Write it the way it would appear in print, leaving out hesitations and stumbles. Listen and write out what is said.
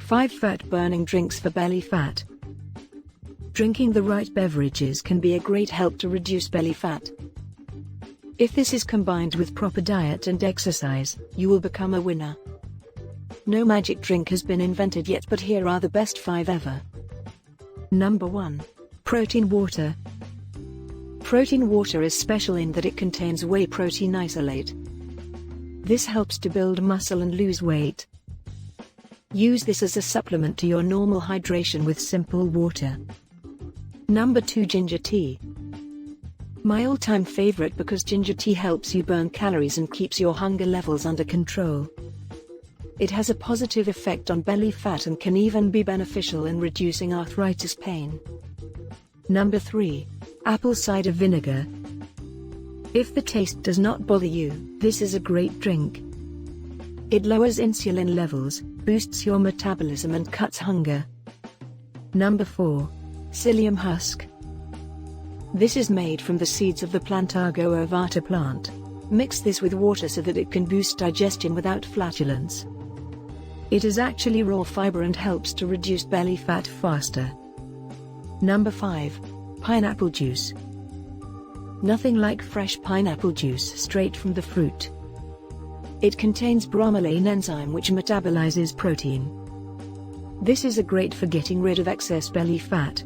5 Fat-burning drinks for belly fat. Drinking the right beverages can be a great help to reduce belly fat. If this is combined with proper diet and exercise, you will become a winner. No magic drink has been invented yet, but here are the best 5 ever. Number 1. Protein water. Protein water is special in that it contains whey protein isolate. This helps to build muscle and lose weight. Use this as a supplement to your normal hydration with simple water. Number 2. Ginger tea. My all-time favorite because ginger tea helps you burn calories and keeps your hunger levels under control. It has a positive effect on belly fat and can even be beneficial in reducing arthritis pain. Number 3. Apple cider vinegar. If the taste does not bother you, this is a great drink. It lowers insulin levels, boosts your metabolism and cuts hunger. Number 4. Psyllium husk. This is made from the seeds of the Plantago ovata plant. Mix this with water so that it can boost digestion without flatulence. It is actually raw fiber and helps to reduce belly fat faster. Number 5. Pineapple juice. Nothing like fresh pineapple juice straight from the fruit. It contains bromelain enzyme which metabolizes protein. This is a great for getting rid of excess belly fat.